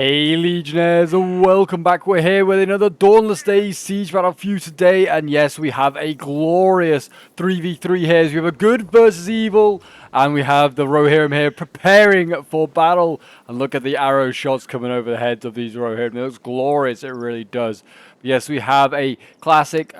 Hey Legionnaires, welcome back. We're here with another Dawnless Days siege battle for you today, and yes, we have a glorious 3v3 here. So we have a good versus evil, and we have the Rohirrim here preparing for battle. And look at the arrow shots coming over the heads of these Rohirrim. It looks glorious, it really does. Yes, we have a classic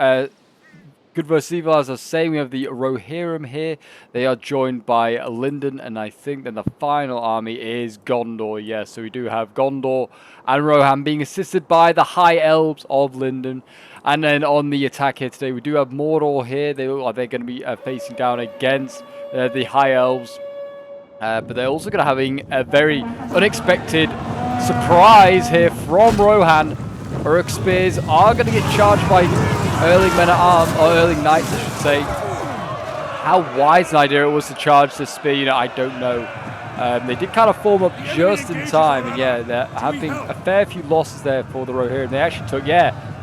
good versus evil, as I was saying. We have the Rohirrim here. They are joined by Lindon, and I think then the final army is Gondor. Yes, so we do have Gondor and Rohan being assisted by the High Elves of Lindon. And then on the attack here today, we do have Mordor here. They look like they're going to be facing down against the High Elves. But they're also going to having a very unexpected surprise here from Rohan. Uruk Spears are going to get charged by Erling Men at Arms, or Erling Knights, I should say. How wise an idea it was to charge this spear unit, I don't know. They did kind of form up just in time, and yeah, there have been a fair few losses there for the Rohirrim. They actually took,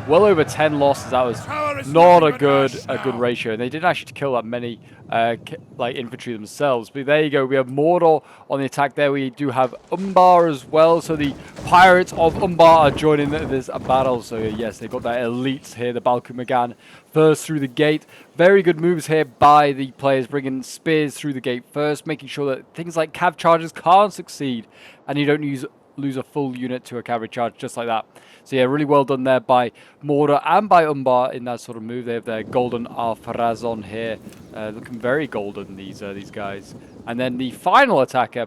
well over 10 losses. That was not a good ratio, and they didn't actually kill that many like infantry themselves. But there you go, we have Mordor on the attack there. We do have Umbar as well, so the pirates of Umbar are joining this battle. So yes, they've got their elites here, the Balkumagan first through the gate. Very good moves here by the players, bringing spears through the gate first, making sure that things like cav charges can't succeed, and you don't lose a full unit to a cavalry charge just like that. So yeah, really well done there by Mordor and by Umbar in that sort of move. They have their golden Alfarazon here, looking very golden, these guys. And then the final attacker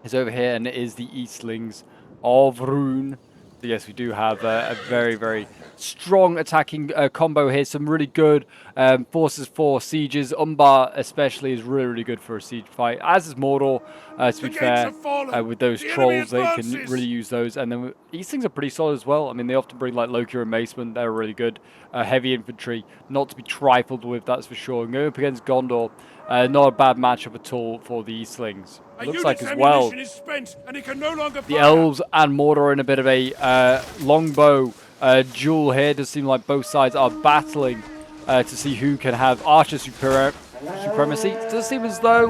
is over here, and it is the Eastlings of Rune. So yes, we do have a very, very strong attacking combo here. Some really good forces for sieges. Umbar especially is really, really good for a siege fight, as is Mordor, to be fair. With those trolls, they can really use those. And then these things are pretty solid as well. I mean, they often bring like Loki and Maceman. They're really good. Heavy infantry, not to be trifled with, that's for sure. And going up against Gondor, not a bad matchup at all for the Eastlings. It looks like as well the Elves and Mordor are in a bit of a longbow duel here. It does seem like both sides are battling to see who can have archer supremacy. It does seem as though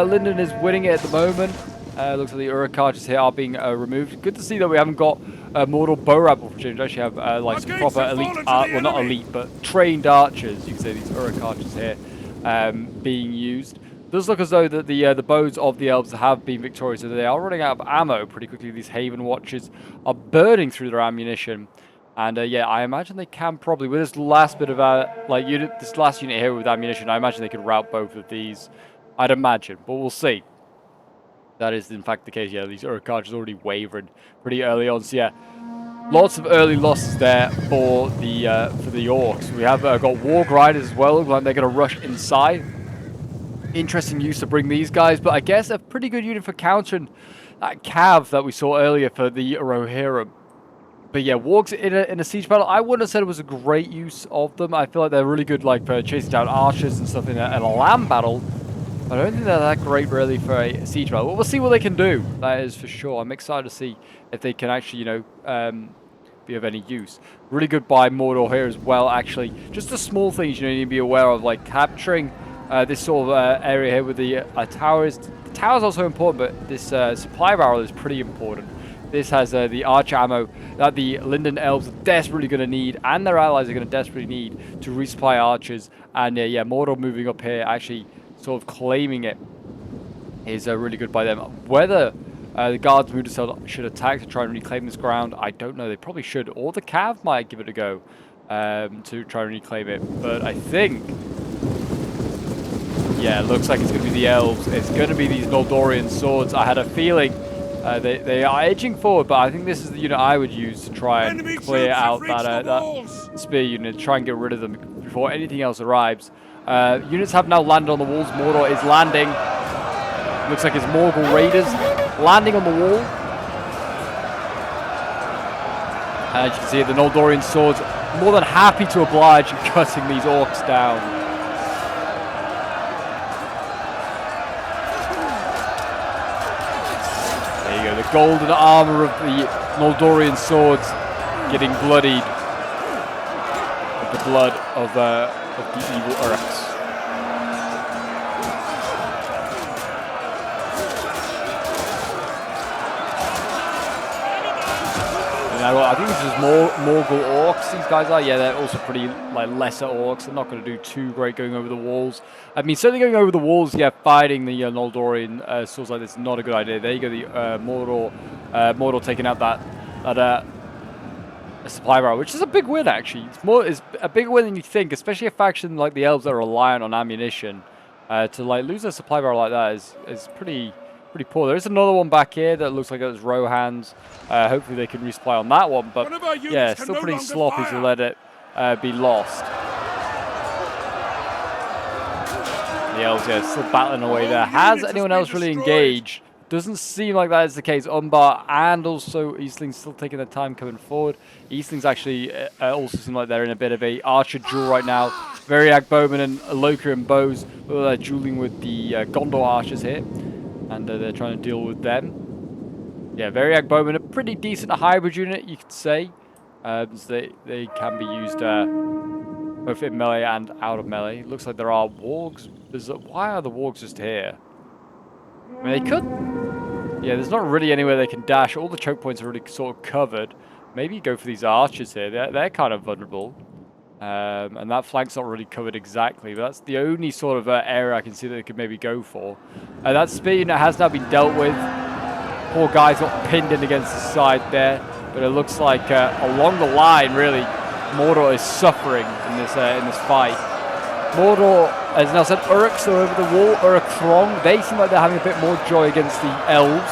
Lindon is winning it at the moment. Looks like the Uruk archers here are being removed. Good to see that we haven't got Mordor bow rabble for change. We actually have like some proper elite, well not elite, but trained archers. You can say these Uruk archers here being used. Does look as though that the bows of the elves have been victorious, so they are running out of ammo pretty quickly. These Haven Watchers are burning through their ammunition, and yeah, I imagine they can probably, with this last bit of this last unit here with ammunition, I imagine they could rout both of these. I'd imagine, but we'll see. That is in fact the case. Yeah, these Uruk archers already wavering pretty early on, so yeah, lots of early losses there for the orcs. We have got Warg Riders as well. Look like they're going to rush inside. Interesting use to bring these guys, but I guess a pretty good unit for countering that cav that we saw earlier for the Rohirrim. But yeah, Wargs in a siege battle, I wouldn't have said it was a great use of them. I feel like they're really good like for chasing down archers and stuff in a land battle. But I don't think they're that great really for a siege battle. Well, we'll see what they can do, that is for sure. I'm excited to see if they can actually, be of any use. Really good by Mordor here as well, actually. Just the small things you need to be aware of, like capturing this sort of area here with the towers. The tower is also important, but this supply barrel is pretty important. This has the archer ammo that the Lindon elves are desperately going to need, and their allies are going to desperately need to resupply archers. And yeah, Mordor moving up here, actually sort of claiming it, is really good by them. Whether the guards should attack to try and reclaim this ground, I don't know. They probably should, or the cav might give it a go to try and reclaim it. But I think, yeah, it looks like it's going to be the elves. It's going to be these Noldorian swords. I had a feeling they are edging forward, but I think this is the unit I would use to try and clear out that spear unit, try and get rid of them before anything else arrives. Units have now landed on the walls. Mordor is landing. Looks like it's Morgul Raiders landing on the wall. As you can see, the Noldorian swords more than happy to oblige in cutting these orcs down. The golden armor of the Noldorian swords getting bloodied with the blood of the evil Uruks. I think this is more Morgul orcs. These guys are, yeah, they're also pretty like lesser orcs. They're not going to do too great going over the walls. I mean, certainly going over the walls, yeah, fighting the Noldorian swords like this is not a good idea. There you go, the Mordor taking out that a supply barrel, which is a big win actually. It's a bigger win than you think, especially a faction like the elves that are reliant on ammunition. To like lose a supply barrel like that is pretty poor. There is another one back here that looks like it was Rohan's. Hopefully they can resupply on that one, but yeah, still pretty sloppy to let it be lost. The elves, yeah, still battling away there. Has anyone else really engaged? Doesn't seem like that is the case. Umbar and also Eastling's still taking their time coming forward. Eastling's actually also seem like they're in a bit of a archer duel right now. Variag Bowman and Locrian bows. They're dueling with the Gondor archers here. And they're trying to deal with them. Yeah, Variag Bowman, a pretty decent hybrid unit, you could say. So they can be used both in melee and out of melee. Looks like there are wargs. Why are the wargs just here? I mean, they could... Yeah, there's not really anywhere they can dash. All the choke points are really sort of covered. Maybe go for these archers here. They're kind of vulnerable. And that flank's not really covered exactly, but that's the only sort of area I can see that they could maybe go for. That spear unit has now been dealt with. Poor guy's got pinned in against the side there, but it looks like along the line, really, Mordor is suffering in this fight. Mordor has now sent Uruks over the wall. Uruk Throng, they seem like they're having a bit more joy against the elves.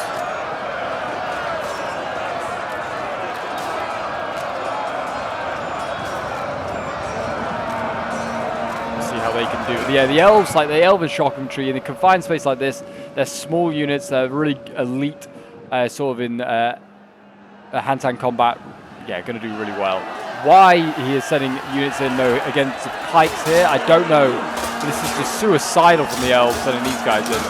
They can do. Yeah, the elves, like the elven shock infantry in a confined space like this, they're small units, they're really elite, sort of in hand-to-hand combat. Yeah, going to do really well. Why he is sending units in though against the pikes here, I don't know. This is just suicidal from the elves sending these guys in.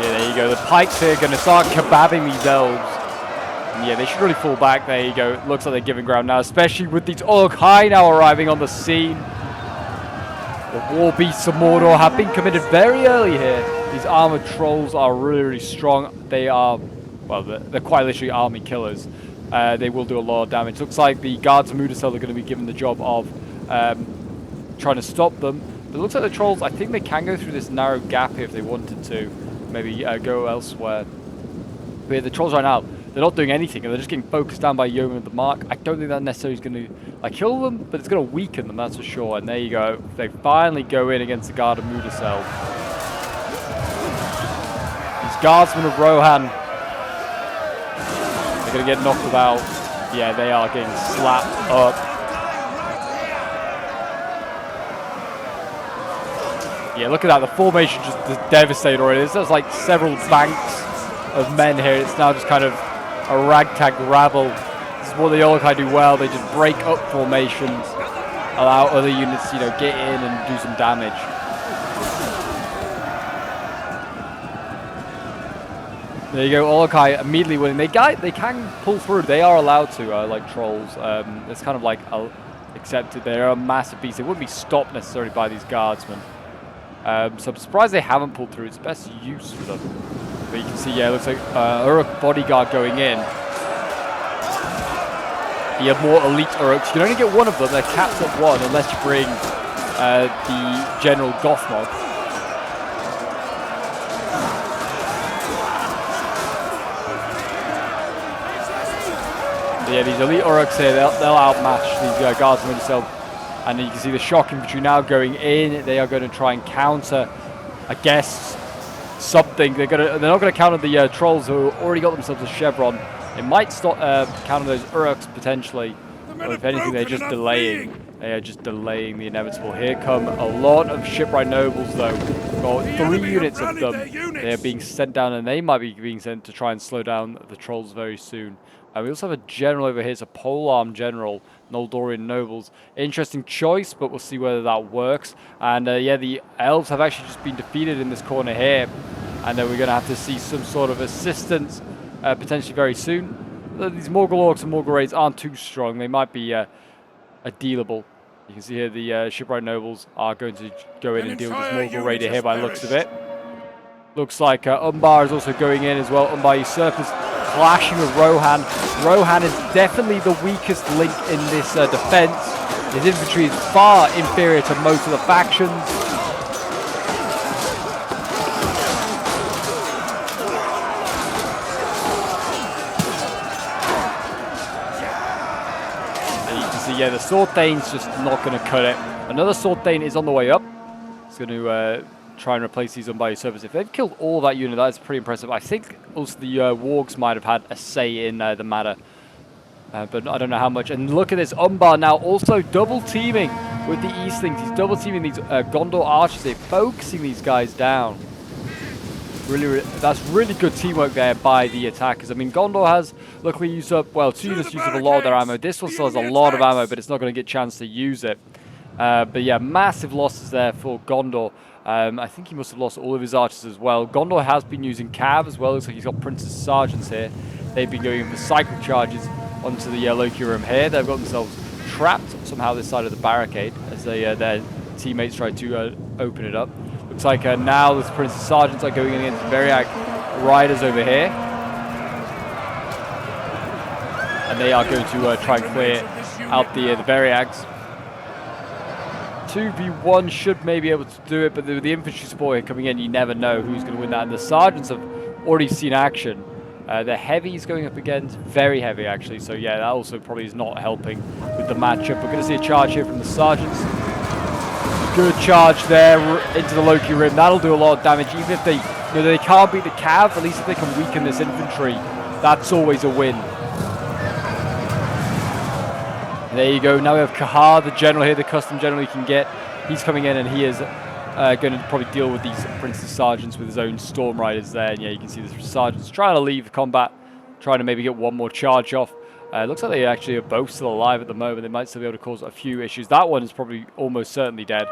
Yeah, there you go. The pikes here are going to start kebabbing these elves. Yeah, they should really fall back. There you go. Looks like they're giving ground now, especially with these Uruk-hai now arriving on the scene. The war beasts of Mordor have been committed very early here. These armored trolls are really, really strong. They are, well, they're quite literally army killers. They will do a lot of damage. Looks like the guards of Mudasel are going to be given the job of trying to stop them. But it looks like the trolls, I think they can go through this narrow gap here if they wanted to. Maybe go elsewhere. But yeah, the trolls right now, they're not doing anything, and they're just getting focused down by Yeoman of the Mark. I don't think that necessarily is going to like kill them, but it's going to weaken them, that's for sure. And there you go. They finally go in against the Guard of Mudasel. These Guardsmen of Rohan, they're going to get knocked about. Yeah, they are getting slapped up. Yeah, look at that. The formation just devastated already. There's like several banks of men here. It's now just kind of a ragtag rabble. This is what the Uruk-hai do well. They just break up formations, allow other units to, get in and do some damage. There you go, Uruk-hai immediately winning. They can pull through. They are allowed to, like trolls. It's kind of like accepted. They're a massive beast. They wouldn't be stopped necessarily by these guardsmen. So I'm surprised they haven't pulled through. It's best use for them. But you can see, yeah, it looks like Uruk bodyguard going in. You have more elite Uruks. You can only get one of them. They're capped at one unless you bring the General Gothmog. But yeah, these elite Uruks here, they'll outmatch these guardsmen themselves. And you can see the shock infantry now going in. They are going to try and counter, I guess, something. They're not going to counter the trolls who already got themselves a chevron. It might stop counter those Uruks potentially, or if anything, they're just delaying. They are just delaying the inevitable. Here come a lot of shipwright nobles, though. Got 3 units of them. They are being sent down, and they might be being sent to try and slow down the trolls very soon. We also have a general over here. It's a polearm general, Noldorian nobles. Interesting choice, but we'll see whether that works. And yeah, the elves have actually just been defeated in this corner here. And we're going to have to see some sort of assistance potentially very soon. These Morgul orcs and Morgul raids aren't too strong. They might be dealable. You can see here the shipwright nobles are going to go in and deal with this Morgul raider here by the looks of it. Looks like Umbar is also going in as well. Umbar usurpers clashing with Rohan. Rohan is definitely the weakest link in this defense. His infantry is far inferior to most of the factions. And you can see, yeah, the Sword Thane's just not going to cut it. Another Sword Thane is on the way up. It's going to try and replace these Umbar usurpers. If they've killed all that unit, that's pretty impressive. I think also the Wargs might have had a say in the matter. But I don't know how much. And look at this, Umbar now also double teaming with the Eastlings. He's double teaming these Gondor archers. They're focusing these guys down. That's really good teamwork there by the attackers. I mean, Gondor has luckily used up, well, 2 units used up a lot of their ammo. This one still has a lot of ammo, but it's not going to get a chance to use it. But yeah, massive losses there for Gondor. I think he must have lost all of his archers as well. Gondor has been using Cav as well. Looks like he's got Prince's Sergeants here. They've been going in for cyclic charges onto the Loki room here. They've got themselves trapped somehow this side of the barricade as their teammates try to open it up. Looks like now the Prince's Sergeants are going in against Variag Riders over here. And they are going to try and clear out the Variags. 2v1 should maybe be able to do it, but with the infantry support here coming in, you never know who's going to win that. And the Sergeants have already seen action. The heavies going up against, very heavy actually, so yeah, that also probably is not helping with the matchup. We're going to see a charge here from the Sergeants. Good charge there into the Loki rim. That'll do a lot of damage, even if they can't beat the Cav. At least if they can weaken this infantry, that's always a win. There you go. Now we have Kahar, the general here, the custom general you can get. He's coming in and he is going to probably deal with these Prince's Sergeants with his own Storm Riders there. And yeah, you can see the Sergeants trying to leave combat, trying to maybe get one more charge off. Looks like they actually are both still alive at the moment. They might still be able to cause a few issues. That one is probably almost certainly dead.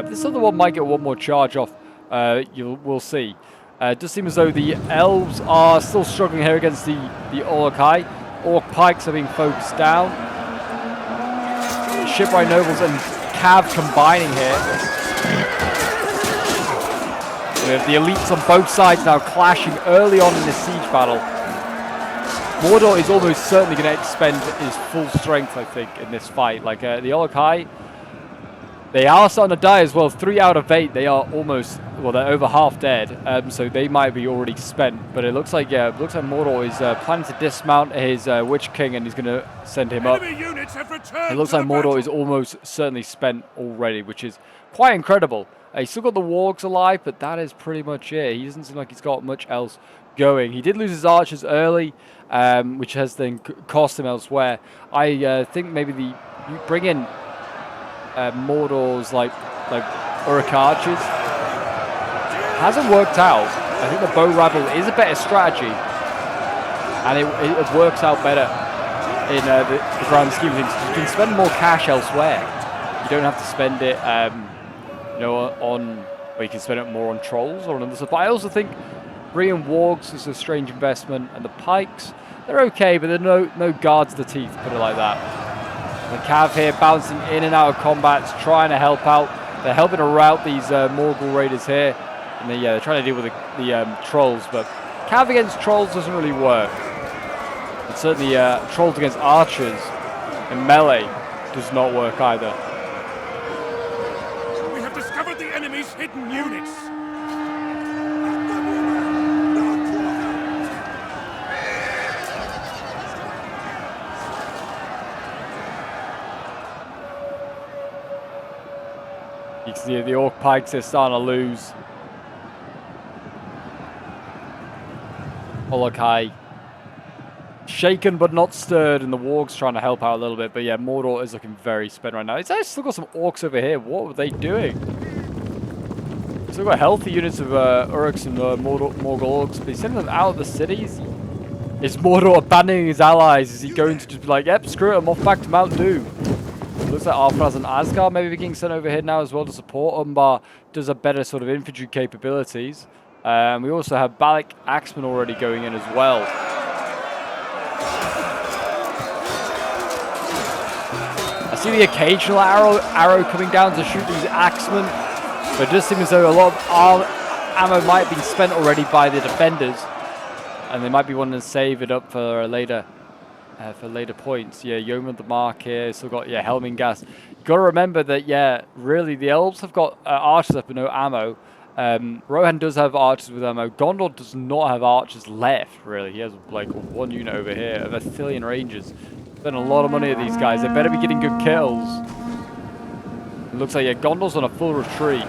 This other one might get one more charge off. We'll see. It does seem as though the Elves are still struggling here against the Olokai. Orc Pikes are being focused down. Shipwright Nobles and Cav combining here. We have the elites on both sides now clashing early on in this siege battle. Mordor is almost certainly going to expend his full strength, I think, in this fight. Like the Olokai, they are starting to die as well. 3 out of 8, they are almost, well, they're over half dead. So they might be already spent. But it looks like, yeah, it looks like Mordor is planning to dismount his Witch King and he's going to send him up. It looks like Mordor is almost certainly spent already, which is quite incredible. He's still got the Wargs alive, but that is pretty much it. He doesn't seem like he's got much else going. He did lose his archers early, which has then cost him elsewhere. I think maybe you bring in Mordor's like Uruk archers hasn't worked out. I think the bow rabble is a better strategy, and it works out better in the grand scheme of things. You can spend more cash elsewhere. You don't have to spend it, or you can spend it more on trolls or on other stuff. But I also think bringing Wargs is a strange investment, and the Pikes, they're okay, but they're no guards to the teeth, put it like that. The Cav here bouncing in and out of combats, trying to help out. They're helping to rout these Morgul raiders here, and they're trying to deal with the trolls. But Cav against trolls doesn't really work. But certainly trolls against archers in melee does not work either. We have discovered the enemy's hidden units. You can see the Orc Pikes are starting to lose. Olokai shaken but not stirred, and the Wargs trying to help out a little bit. But yeah, Mordor is looking very spent right now. It's actually still got some Orcs over here. What were they doing? Still got healthy units of Uruks and Morgul Orcs, but he's sending them out of the cities. Is Mordor abandoning his allies? Is he going to just be like, yep, screw it, I'm off back to Mount Doom? Looks like Arthraz and Asgard maybe being sent over here now as well to support. Umbar does have better sort of infantry capabilities. We also have Balak Axeman already going in as well. A see the occasional arrow coming down to shoot these axemen, but it does seem as though a lot of ammo might have been spent already by the defenders, and they might be wanting to save it up for later points. Yeah, Yeoman of the Mark here, still got, yeah, Helming Gas. You got to remember that, yeah, really, the elves have got archers left with no ammo. Rohan does have archers with ammo. Gondor does not have archers left, really. He has, like, one unit over here of Athelian Rangers. Spent a lot of money at these guys. They better be getting good kills. It looks like, yeah, Gondor's on a full retreat.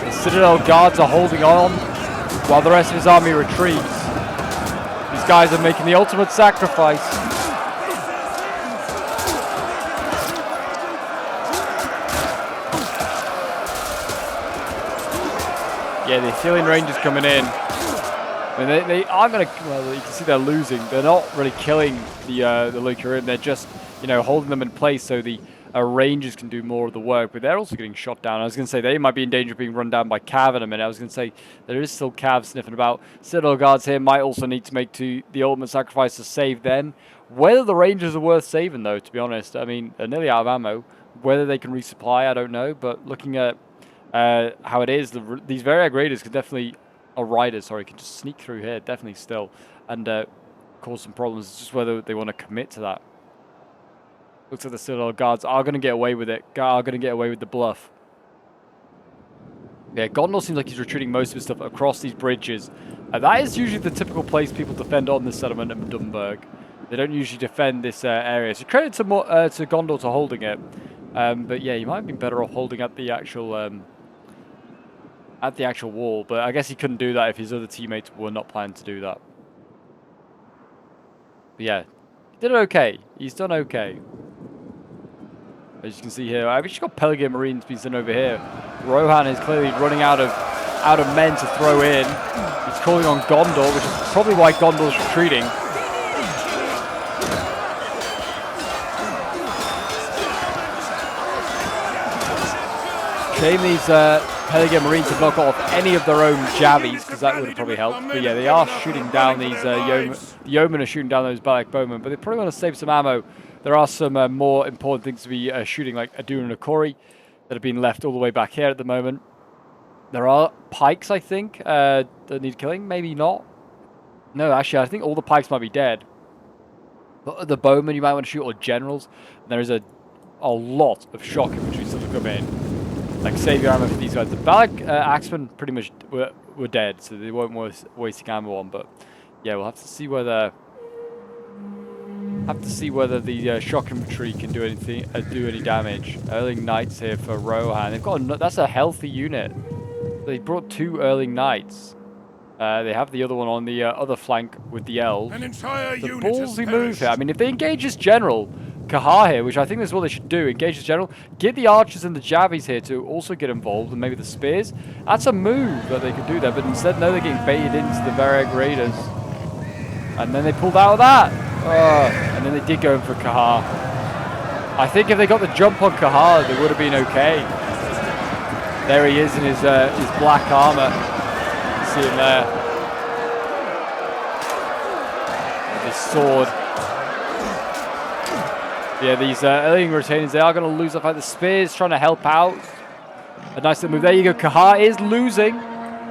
The Citadel Guards are holding on while the rest of his army retreats. These guys are making the ultimate sacrifice. Yeah, the Athelian Rangers coming in. I mean, they aren't going to... Well, you can see they're losing. They're not really killing the Lotr. They're just, you know, holding them in place so the Rangers can do more of the work. But they're also getting shot down. I was going to say they might be in danger of being run down by Cav in a minute. I was going to say there is still Cav sniffing about. Citadel Guards here might also need to make the ultimate sacrifice to save them. Whether the Rangers are worth saving, though, to be honest. I mean, they're nearly out of ammo. Whether they can resupply, I don't know. But looking at how it is, these Variag Raiders can definitely... Or Riders, sorry, can just sneak through here, definitely still, and cause some problems. It's just whether they want to commit to that. Looks like the Citadel Guards are going to get away with it, are going to get away with the bluff. Yeah, Gondor seems like he's retreating most of his stuff across these bridges. That is usually the typical place people defend on this settlement of Dunburg. They don't usually defend this area. So credit to Gondor to holding it. But yeah, you might have been better off holding at the actual... wall, but I guess he couldn't do that if his other teammates were not planning to do that. But yeah, he did okay. He's done okay. As you can see here, I've actually got Pelican Marines being sent over here. Rohan is clearly running out of men to throw in. He's calling on Gondor, which is probably why Gondor's retreating. Shame these Pelican Marines have not got off any of their own javies, because that would have probably helped. But yeah, they are shooting down these yeomen are shooting down those Balak bowmen, but they probably want to save some ammo. There are some more important things to be shooting, like Adun and Akori, that have been left all the way back here at the moment. There are pikes, I think, that need killing. Maybe not. No, actually, I think all the pikes might be dead. But the bowmen you might want to shoot, or generals. And there is a lot of shock infantry still to come in. Like, save your ammo for these guys. The Balak Axemen pretty much were dead, so they weren't worth wasting ammo on. But yeah, we'll have to see whether the shock infantry can do anything, do any damage. Erling Knights here for Rohan. They've got that's a healthy unit. They brought 2 Erling Knights. They have the other one on the other flank with the elves. An entire The unit has ballsy move perished. here. I mean, if they engage this general, Kahar here, which I think is what they should do, engage this general, get the archers and the javies here to also get involved, and maybe the spears. That's a move that they could do there, but instead, no, they're getting baited into the Variag Raiders. And then they pulled out of that. And then they did go in for Kahar. I think if they got the jump on Kahar, they would have been okay. There he is in his black armor. You can see him there. With his sword. Yeah, these early retainers, they are going to lose off. Like the spears trying to help out. A nice little move. There you go. Kahar is losing.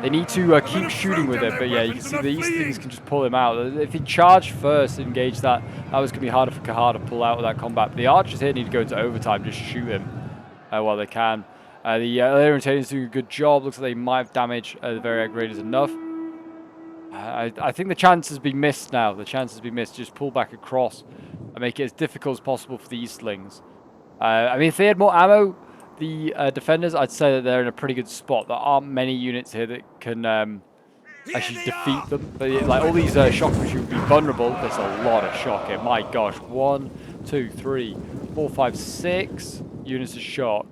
They need to keep shooting with it. But yeah, you can see these things can just pull him out. If he charged first and engaged that, that was going to be harder for Kahar to pull out of that combat. But the archers here need to go into overtime. Just shoot him while they can. The early retainers doing a good job. Looks like they might have damaged the Variag Raiders enough. I think the chance has been missed now. The chance has been missed. Just pull back across and make it as difficult as possible for the Eastlings. I mean, if they had more ammo, the defenders, I'd say that they're in a pretty good spot. There aren't many units here that can actually defeat them. But yeah, like all these shock infantry would be vulnerable. There's a lot of shock here. My gosh, 1, 2, 3, 4, 5, 6 units of shock.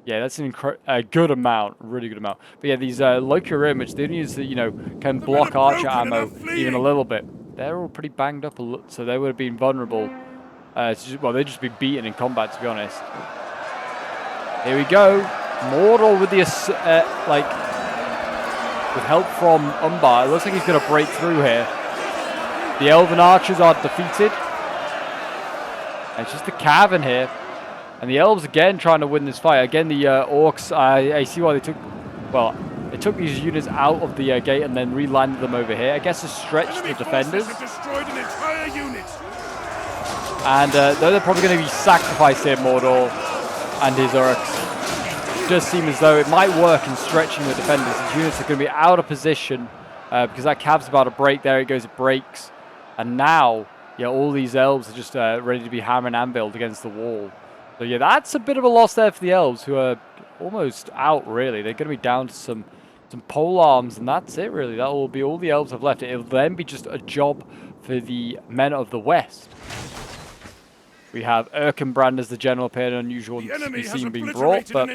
Yeah, that's a good amount, really good amount. But yeah, these Lotr, which they don't use, can block archer ammo even a little bit. They're all pretty banged up, so they would have been vulnerable. Well, they'd just be beaten in combat, to be honest. Here we go. Mordor with the with help from Umbar. It looks like he's going to break through here. The Elven archers are defeated. And it's just the Cav in here. And the Elves again trying to win this fight. Again, the Orcs, I see why they took... Well, they took these units out of the gate and then re-landed them over here. I guess to stretch the defenders. Have destroyed an entire unit. And though they're probably going to be sacrificed here, Mordor and his Orcs. It does seem as though it might work in stretching the defenders. These units are going to be out of position because that Cav's about to break. There it goes, it breaks. And now, yeah, all these Elves are just ready to be hammer and anviled against the wall. So yeah, that's a bit of a loss there for the Elves, who are almost out, really. They're going to be down to some pole arms, and that's it, really. That will be all the Elves have left. It'll then be just a job for the men of the West. We have Erkenbrand as the general appeared unusual to be seen being brought, but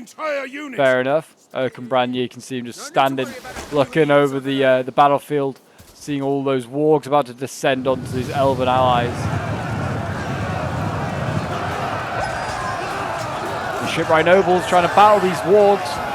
fair enough. Erkenbrand, you can see him just standing, looking over the battlefield, seeing all those wargs about to descend onto his elven allies. The shipwright nobles trying to battle these wargs.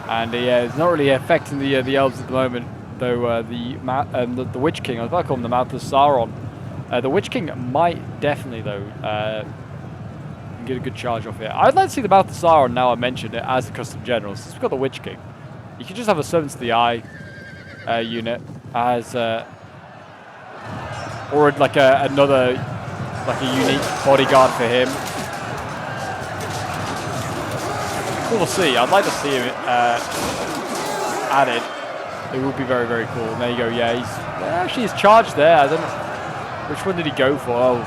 And yeah, it's not really affecting the elves at the moment, though. The Witch King, I was about to call him the Mouth of Sauron. The Witch King might definitely, though, get a good charge off here. I'd like to see the Mouth of Sauron, now I mentioned it, as a custom general. Since we've got the Witch King, you can just have a Servants of the Eye unit as, or like another, like a unique bodyguard for him. We'll see. I'd like to see him added. It would be very, very cool. And there you go. Yeah, he's charged there. I don't know. Which one did he go for? Oh,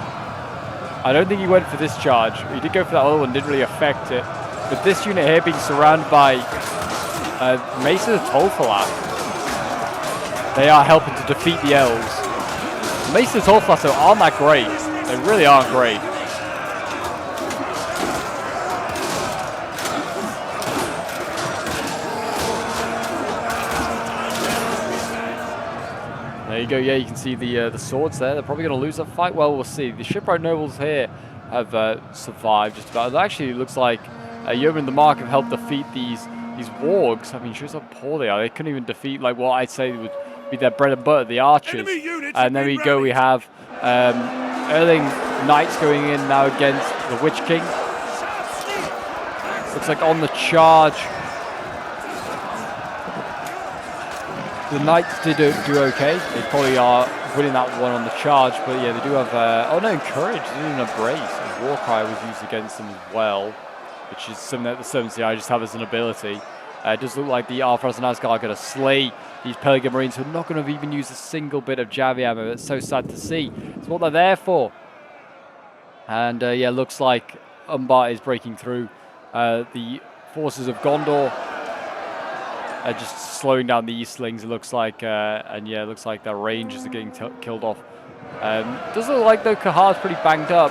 I don't think he went for this charge. He did go for that other one. Didn't really affect it. But this unit here being surrounded by Maces of Tolfalas, they are helping to defeat the Elves. Maces of Tolfalas though aren't that great. They really aren't great. There you go. Yeah, you can see the swords there. They're probably going to lose that fight. Well, we'll see. The shipwright nobles here have survived just about. It actually looks like Yeoman the Mark have helped defeat these wargs. I mean, shows how poor they are. They couldn't even defeat like what I'd say would be their bread and butter, the archers. And then we go. We have Erling Knights going in now against the Witch King. Looks like on the charge. The Knights did do okay. They probably are winning that one on the charge, but yeah, they do have. Oh no, Encourage. They did an Embrace. And Warcry was used against them as well, which is something that the Servants I just have as an ability. It does look like the Arthas and Asgard are going to slay these Pelican Marines who are not going to even use a single bit of Javi ammo. It's so sad to see. It's what they're there for. And yeah, looks like Umbar is breaking through. The forces of Gondor. Just slowing down the Eastlings, it looks like, and yeah, it looks like their rangers are getting killed off. Does look like, though, Kahar's pretty banged up.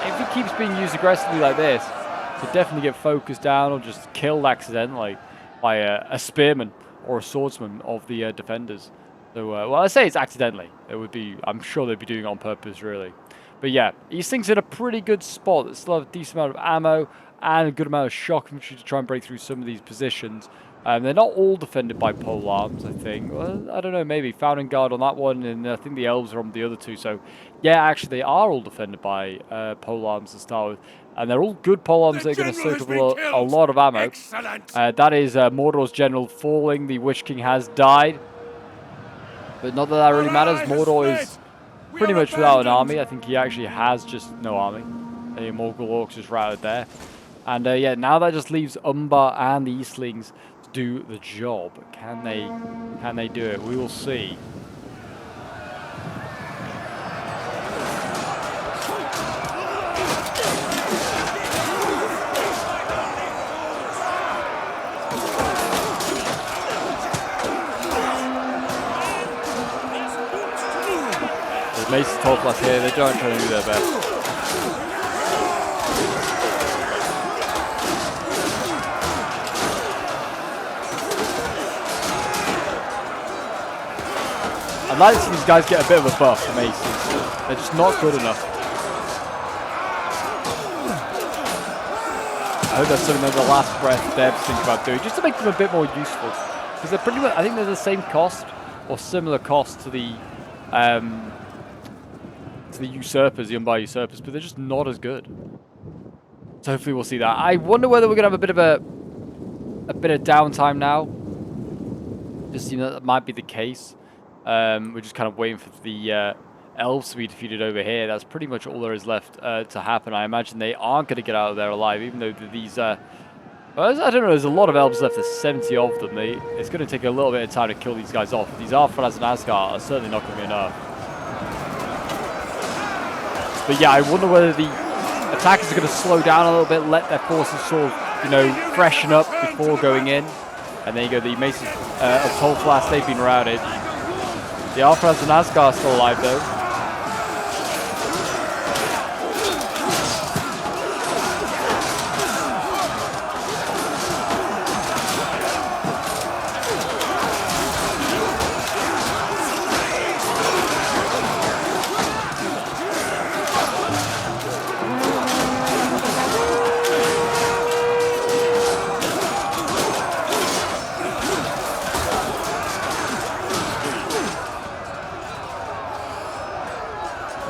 If he keeps being used aggressively like this, he'll definitely get focused down or just killed accidentally by a spearman or a swordsman of the defenders. So, well, I say it's accidentally. It would be, I'm sure they'd be doing it on purpose, really. But yeah, Eastlings in a pretty good spot. They still have a decent amount of ammo and a good amount of shock infantry to try and break through some of these positions. They're not all defended by pole arms, I think. Well, I don't know, maybe Founding Guard on that one, and I think the Elves are on the other two. So, yeah, actually, they are all defended by pole arms to start with. And they're all good pole arms that are going to soak up a lot of ammo. That is Mordor's general falling. The Witch King has died. But not that that really matters. Mordor is pretty much without an army. I think he actually has just no army. The Morgul Orcs just routed there. And yeah, now that just leaves Umbar and the Eastlings to do the job. Can they do it? We will see. There's Mace Tolflas here. They don't try to do their best. I'd like to see these guys get a bit of a buff from Aces. They're just not good enough. I hope that's something that the last breath devs think about doing, just to make them a bit more useful. Because they're pretty much, I think they're the same cost or similar cost to the usurpers, the Unbar usurpers, but they're just not as good. So hopefully we'll see that. I wonder whether we're gonna have a bit of downtime now. Just, you know, that might be the case. We're just kind of waiting for the elves to be defeated over here. That's pretty much all there is left to happen. I imagine they aren't going to get out of there alive, even though these... well, I don't know, there's a lot of elves left. There's 70 of them. It's going to take a little bit of time to kill these guys off. These Arthras and Asgard are certainly not going to be enough. But yeah, I wonder whether the attackers are going to slow down a little bit, let their forces sort of, you know, freshen up before going in. And there you go, the Maces of Tolflas, they've been routed. The Arthras and Asgard are still alive though.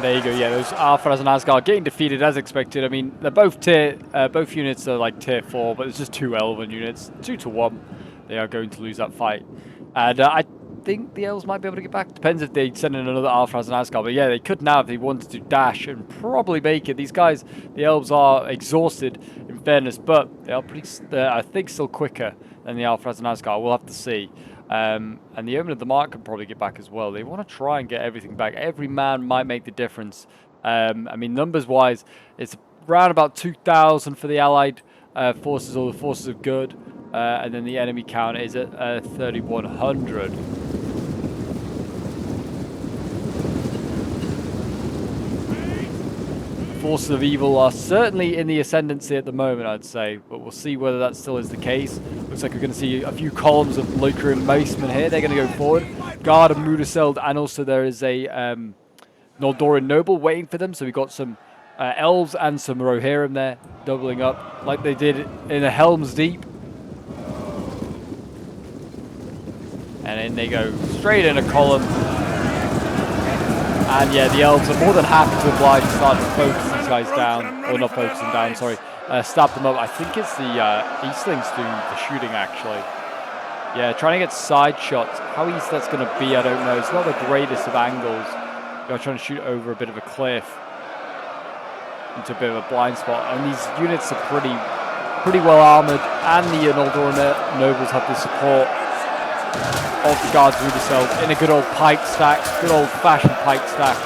There you go, yeah, those Arthras and Asgard getting defeated as expected. I mean, they're both both units are like tier 4, but it's just 2 Elven units, 2 to 1. They are going to lose that fight. And I think the elves might be able to get back. Depends if they send in another Arthras and Asgard. But yeah, they could now if they wanted to dash and probably make it. These guys, the elves are exhausted, in fairness, but they are pretty, I think, still quicker than the Arthras and Asgard. We'll have to see. And the Omen of the Mark can probably get back as well. They want to try and get everything back. Every man might make the difference. I mean, numbers-wise, it's around about 2,000 for the Allied forces or the forces of good. And then the enemy count is at 3,100. Forces of evil are certainly in the ascendancy at the moment, I'd say, but we'll see whether that still is the case. Looks like we're going to see a few columns of lotr and Macemen here. They're going to go forward. Guard and Mudaseld, and also there is a Noldoran Noble waiting for them. So we've got some elves and some Rohirrim there, doubling up like they did in a Helm's Deep. And in they go, straight in a column. And yeah, the elves are more than happy to oblige and start to focus these guys down. Or not focus them down, sorry. Stab them up. I think it's the Eastlings doing the shooting, actually. Yeah, trying to get side shots. How easy that's going to be, I don't know. It's not the greatest of angles. They're trying to shoot over a bit of a cliff. Into a bit of a blind spot. And these units are pretty well armoured. And the Noldoran Nobles have the support of the Guards Rudiseld in a good old pike stack, good old fashioned pike stack.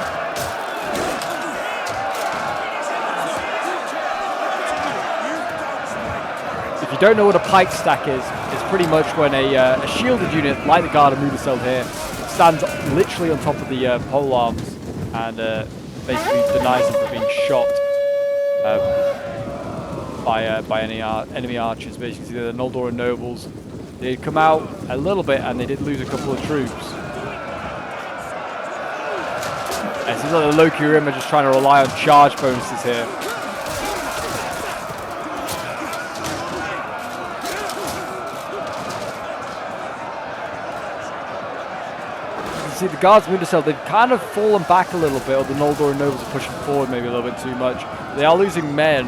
If you don't know what a pike stack is, it's pretty much when a shielded unit like the Guard of Rudiseld here stands literally on top of the pole arms and basically denies them from being shot by any enemy archers. Basically, the Noldoran Nobles. They come out a little bit and they did lose a couple of troops. It seems like the Loki-Rim are just trying to rely on charge bonuses here. You can see the Guards of Wintercell, they've kind of fallen back a little bit, or the Noldoran Nobles are pushing forward maybe a little bit too much. They are losing men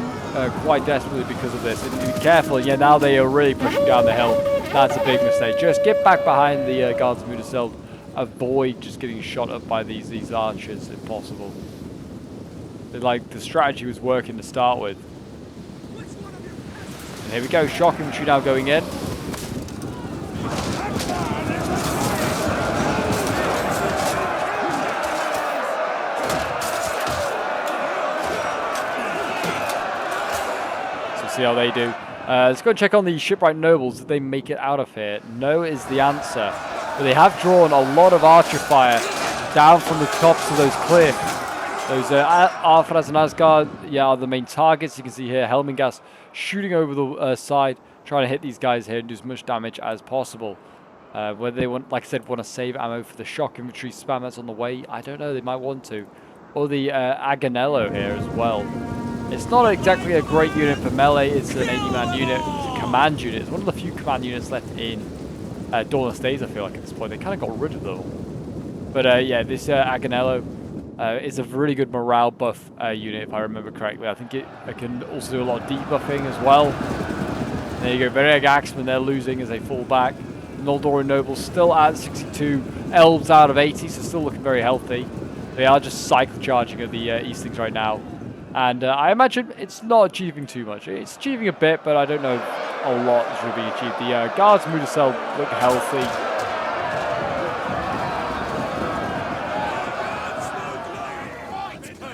quite desperately because of this. And be careful, yeah, now they are really pushing down the hill. That's a big mistake. Just get back behind the Guards of Mudaseld. Avoid just getting shot up by these archers if possible. Like the strategy was working to start with. And here we go, shock infantry now going in. So see how they do. Let's go check on the Shipwright Nobles. Did they make it out of here? No is the answer. But they have drawn a lot of archer fire down from the tops of those cliffs. Those Arthras and Asgard, yeah, are the main targets. You can see here Helmingas shooting over the side, trying to hit these guys here and do as much damage as possible. Whether they want, like I said, want to save ammo for the shock infantry spam that's on the way, I don't know. They might want to. Or the Aganello here as well. It's not exactly a great unit for melee. It's an 80-man unit. It's a command unit. It's one of the few command units left in Dawnless Days, I feel like, at this point. They kind of got rid of them. But yeah, this Aganello is a really good morale buff unit, if I remember correctly. I think it can also do a lot of debuffing as well. There you go, Vereg Axemen, they're losing as they fall back. Noldorian Nobles still at 62, Elves out of 80, so still looking very healthy. They are just cycle charging at the Eastlings right now. And I imagine it's not achieving too much. It's achieving a bit, but I don't know if a lot is really being achieved. The Guards Mudacell look healthy.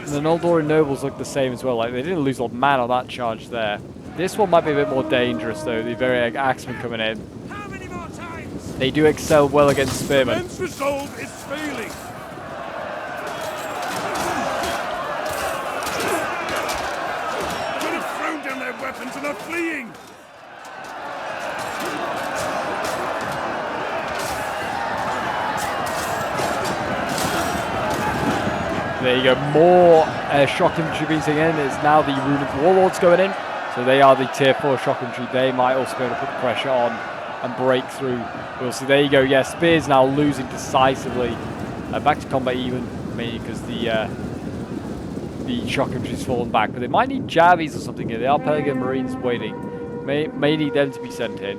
And the Noldorian Nobles look the same as well. Like, they didn't lose a lot of man on that charge there. This one might be a bit more dangerous, though. The Vereg Axemen coming in. They do excel well against Spearmen. Men's resolve is failing. Men have thrown down their weapons and are fleeing. There you go, more shock infantry being taken in. It's now the Runic Warlords going in. So they are the tier 4 shock infantry. They might also be able to put the pressure on and break through. We'll see. There you go. Yeah, Spears now losing decisively. Back to combat even, mainly because the shock infantry's fallen back. But they might need Javies or something here. They are Pelican Marines waiting. May need them to be sent in.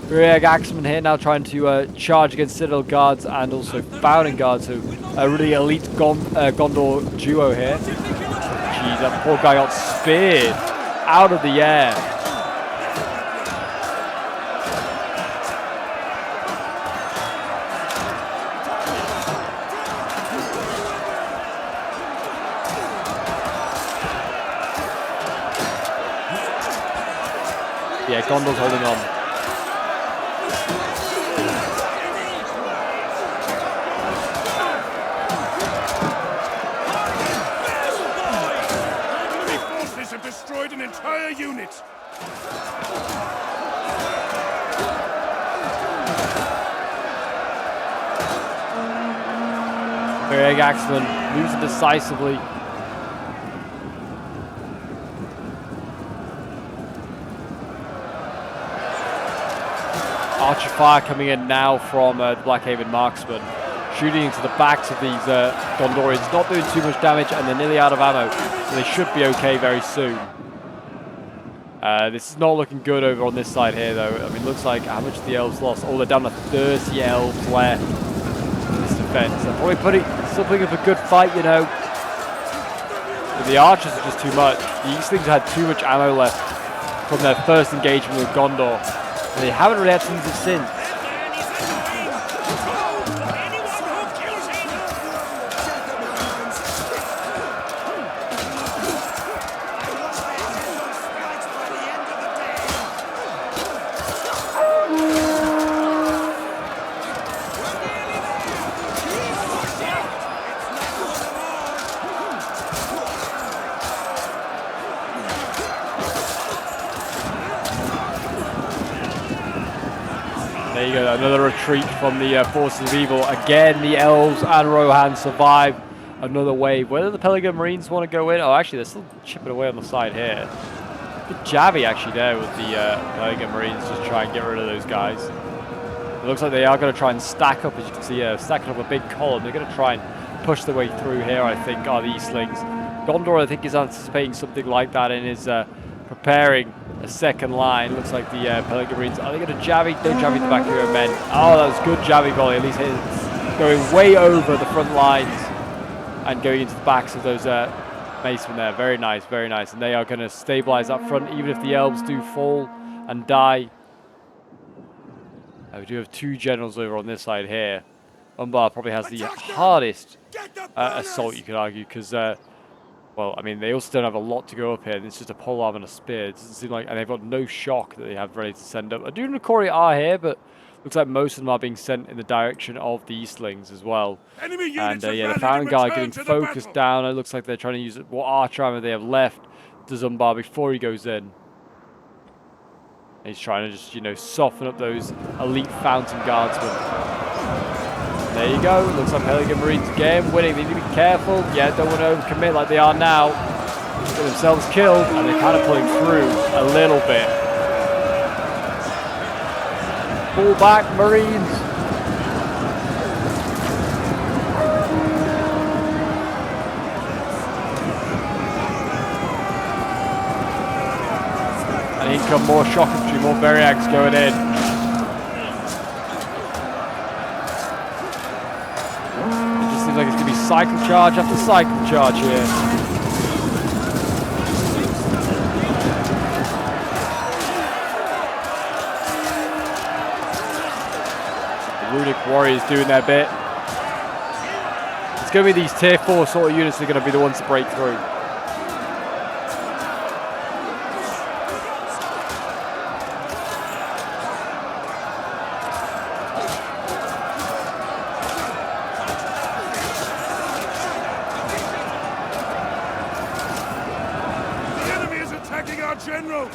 Vereg Axemen here now trying to charge against Citadel Guards and also Founding Guards, so a really elite Gondor duo here. Jeez, that poor guy got speared out of the air. Yeah, Gondor's holding on. Destroyed an entire unit. Vereg Axemen losing decisively. Archer fire coming in now from the Blackhaven Marksmen, shooting into the backs of these Gondorians, not doing too much damage, and they're nearly out of ammo, so they should be okay very soon. This is not looking good over on this side here, though. I mean, looks like how much the Elves lost. Oh, they're down to 30 Elves left in this defense. They're probably still putting up a good fight, you know. But the Archers are just too much. The Eastlings had too much ammo left from their first engagement with Gondor, and they haven't really had to use it since. There you go, another retreat from the forces of evil. Again, the Elves and Rohan survive another wave. Whether the Pelican Marines want to go in, oh, actually, they're still chipping away on the side here. Good Javi actually there with the Pelican Marines, just try and get rid of those guys. It looks like they are going to try and stack up, as you can see, stacking up a big column. They're going to try and push their way through here, I think, are the Eastlings. Gondor, I think, is anticipating something like that and is preparing a second line. Looks like the Pelican Marines. Are they going to Javi? Don't Javi the back of your men. Oh, that was good Javi volley. At least it's going way over the front lines and going into the backs of those Macemen there. Very nice, very nice. And they are going to stabilize that front, even if the Elves do fall and die. We do have two generals over on this side here. Umbar probably has the hardest assault, you could argue, because well, I mean, they also don't have a lot to go up here. It's just a polearm and a spear. It doesn't seem like, and they've got no shock that they have ready to send up. Adun and Corey are here, but looks like most of them are being sent in the direction of the Eastlings as well. And yeah, the Founding Guard getting focused down. It looks like they're trying to use what archer armor they have left to Zumbar before he goes in. He's trying to just, you know, soften up those elite Fountain Guardsmen. There you go. Looks like Pelican Marines again winning. They need to be careful. Yeah, don't want to overcommit like they are now. Get themselves killed, and they're kind of pulling through a little bit. Pull back, Marines. And in come more shock infantry, more Variags going in. Seems like it's going to be cycle charge after cycle charge here. The Runic Warriors doing their bit. It's going to be these tier 4 sort of units that are going to be the ones to break through. General!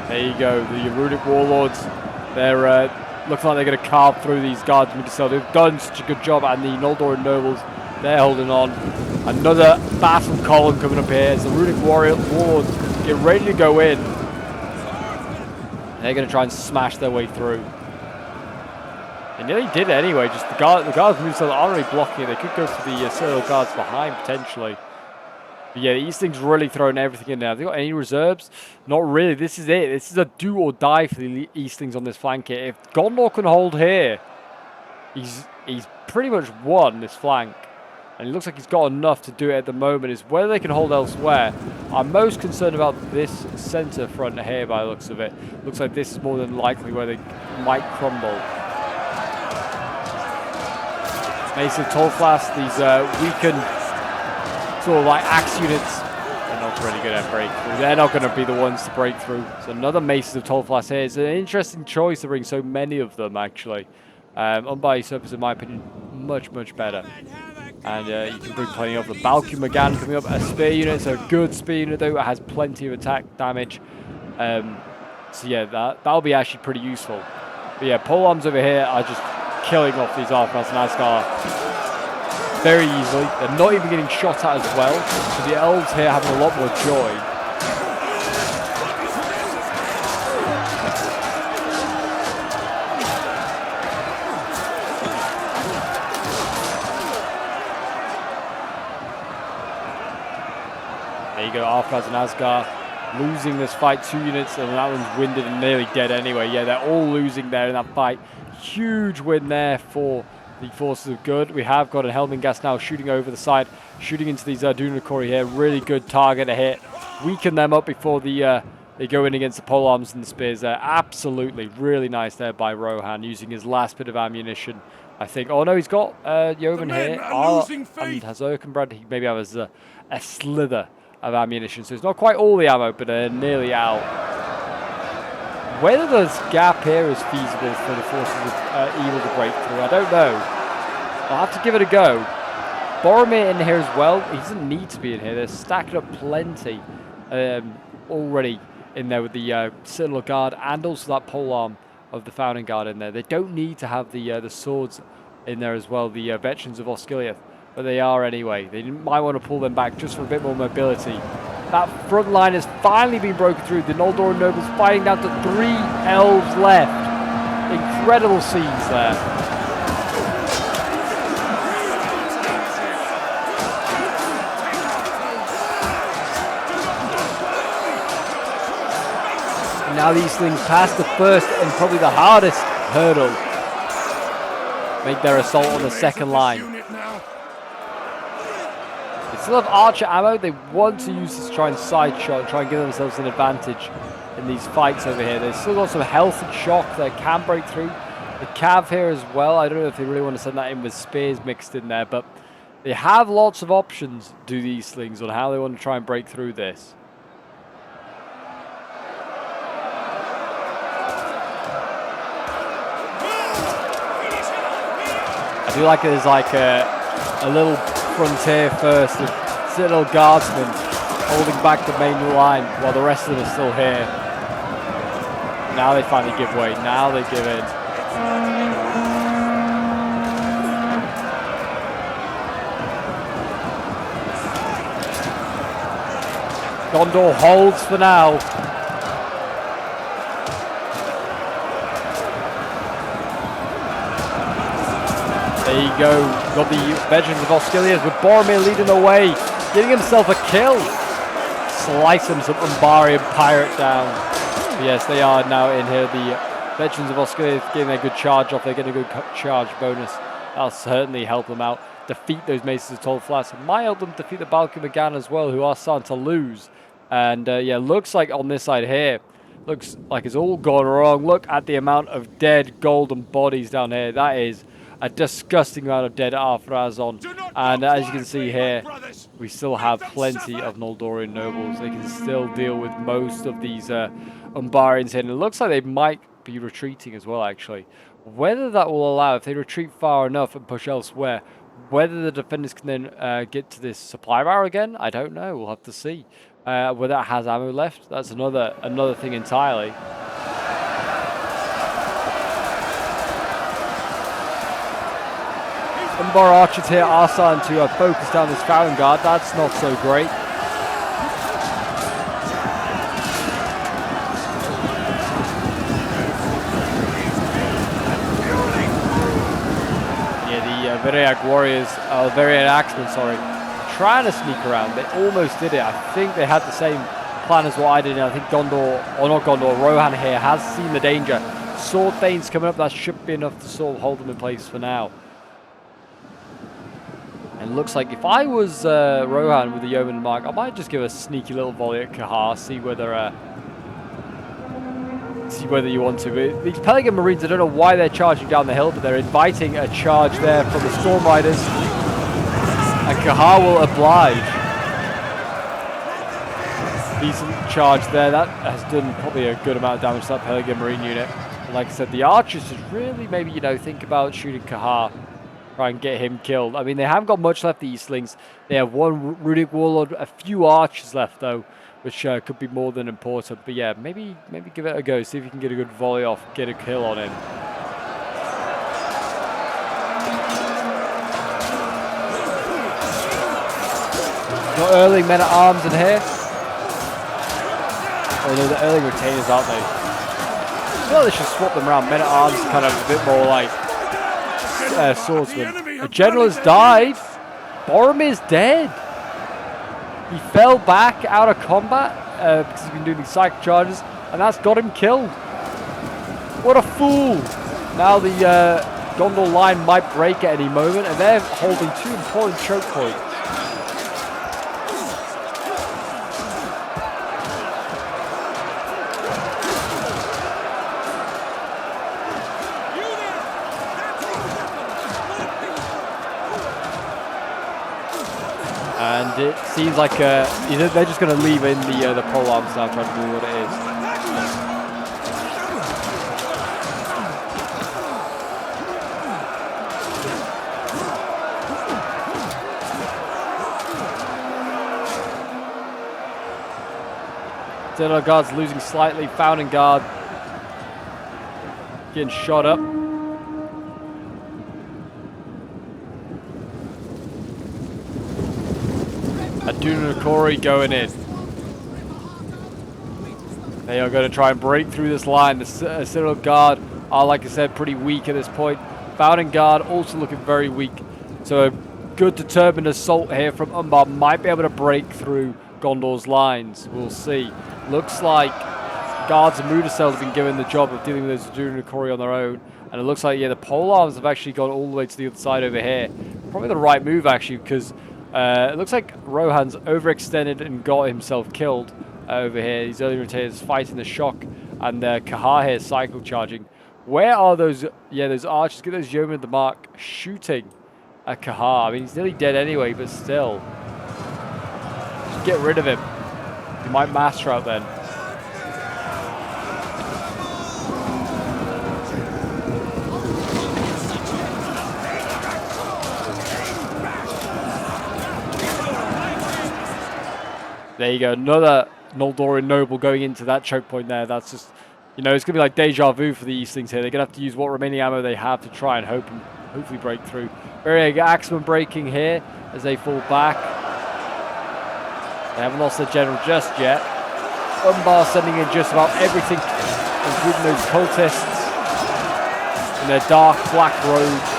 There you go, the Runic Warlords. They're looking like they're going to carve through these guards. They've done such a good job, and the Noldoran nobles, they're holding on. Another battle column coming up here as the Runic Warlords get ready to go in. They're going to try and smash their way through. They nearly did it anyway, just the guards moved so they're already blocking it. They could go for the Citadel guards behind, potentially. But yeah, these things really throwing everything in there. Have they got any reserves? Not really. This is it. This is a do or die for the Eastlings on this flank here. If Gondor can hold here, he's pretty much won this flank. And it looks like he's got enough to do it at the moment. Is whether they can hold elsewhere. I'm most concerned about this centre front here by the looks of it. Looks like this is more than likely where they might crumble. Mace of Tolflas, these weakened sort of like axe units, they're not really going to break through. They're not going to be the ones to break through. So another Maces of Tolflas here. It's an interesting choice to bring so many of them, actually. Unbiased Surface, in my opinion, much, much better. And you can bring plenty of them. Balcu Magan coming up, a spear unit. It's a good spear unit, though. It has plenty of attack damage. So yeah, that'll be actually pretty useful. But yeah, polearms over here are just killing off these Arthas and Asgar very easily. They're not even getting shot at as well. So the elves here having a lot more joy. There you go, Arthas and Asgar losing this fight. 2 units, and that one's winded and nearly dead anyway. Yeah, they're all losing there in that fight. Huge win there for the forces of good. We have got a Helmingast now shooting over the side, shooting into these Dunakori here. Really good target to hit. Weaken them up before they go in against the polearms and the spears there. Absolutely, really nice there by Rohan, using his last bit of ammunition, I think. Oh no, he's got Yeoman here. And has Erkenbrand. He maybe has a slither of ammunition, so it's not quite all the ammo, but nearly out. Whether this gap here is feasible for the forces of evil to break through, I don't know. I'll have to give it a go. Boromir in here as well. He doesn't need to be in here. They're stacking up plenty already in there with the Citadel Guard and also that polearm of the Founding Guard in there. They don't need to have the swords in there as well, the veterans of Osgiliath, but they are anyway. They might want to pull them back just for a bit more mobility. That front line has finally been broken through. The Noldoran nobles fighting down to 3 elves left. Incredible scenes there. And now these things pass the first and probably the hardest hurdle. Make their assault on the second line. They still have archer ammo. They want to use this to try and side shot and try and give themselves an advantage in these fights over here. They've still got some health and shock that can break through. The cav here as well. I don't know if they really want to send that in with spears mixed in there, but they have lots of options, do these things, on how they want to try and break through this. I do like it as like a little frontier first of Citadel Guardsmen holding back the main line while the rest of them are still here. Now they finally give way. Now they give in. Gondor holds for now. There you go. Got the veterans of Osgiliath with Boromir leading the way, getting himself a kill. Slicing some Umbarian pirate down. But yes, they are now in here. The veterans of Osgiliath getting a good charge off. They're getting a good charge bonus. That'll certainly help them out. Defeat those Maces of Tall Flats. Might help them defeat the Balkan McGann as well, who are starting to lose. And yeah, looks like on this side here, looks like it's all gone wrong. Look at the amount of dead golden bodies down here. That is a disgusting amount of dead Arthrazon. And as you can see here, we still have plenty of Noldorian nobles. They can still deal with most of these Umbarians here. And it looks like they might be retreating as well, actually. Whether that will allow, if they retreat far enough and push elsewhere, whether the defenders can then get to this supply barrel again, I don't know. We'll have to see. Whether it has ammo left, that's another thing entirely. Umbar archers here are starting to focus down this Farron guard. That's not so great. Yeah, the Veriag warriors, Veriag axemen, sorry, trying to sneak around. They almost did it. I think they had the same plan as what I did. And I think Gondor, or not Gondor, Rohan here has seen the danger. Sword Thanes coming up. That should be enough to sort of hold them in place for now. And it looks like if I was Rohan with the Yeoman Mark, I might just give a sneaky little volley at Kahar, see whether you want to. But these Pelican Marines, I don't know why they're charging down the hill, but they're inviting a charge there from the Storm Riders. And Kahar will oblige. Decent charge there. That has done probably a good amount of damage to that Pelican Marine unit. And like I said, the archers should really maybe, think about shooting Kahar. Try and get him killed. I mean, they haven't got much left, the Eastlings. They have one Runic Warlord, a few archers left, though, which could be more than important. But yeah, maybe give it a go. See if you can get a good volley off, get a kill on him. Got Erling men-at-arms in here. Oh no, the Erling retainers, aren't they? I feel like they should swap them around. Men-at-arms kind of a bit more like swordsman. The general has died. Boromir's dead. He fell back out of combat because he's been doing these psychic charges, and that's got him killed. What a fool. Now the Gondor line might break at any moment, and they're holding two important choke points. And it seems like they're just going to leave in the pole arms now, trying to do what it is. Citadel Guard's losing slightly. Founding Guard getting shot up. Adunakori going in. They are going to try and break through this line. The Citadel Guard are, like I said, pretty weak at this point. Founding Guard also looking very weak. So a good determined assault here from Umbar might be able to break through Gondor's lines. We'll see. Looks like Guards and Mudasel have been given the job of dealing with those Adunakori on their own. And it looks like, yeah, the pole arms have actually gone all the way to the other side over here. Probably the right move, actually, because it looks like Rohan's overextended and got himself killed over here. These early retainers fighting the shock, and Kahar here cycle charging. Where are those? Yeah, those archers. Get those yeomen of the mark shooting at Kahar. I mean, he's nearly dead anyway, but still, just get rid of him. He might master out then. There you go, another Noldorian noble going into that choke point there. That's just, you know, it's going to be like deja vu for the Eastlings here. They're going to have to use what remaining ammo they have to try and hope and hopefully break through. Very Axeman breaking here as they fall back. They haven't lost their general just yet. Umbar sending in just about everything, including those cultists in their dark black robes.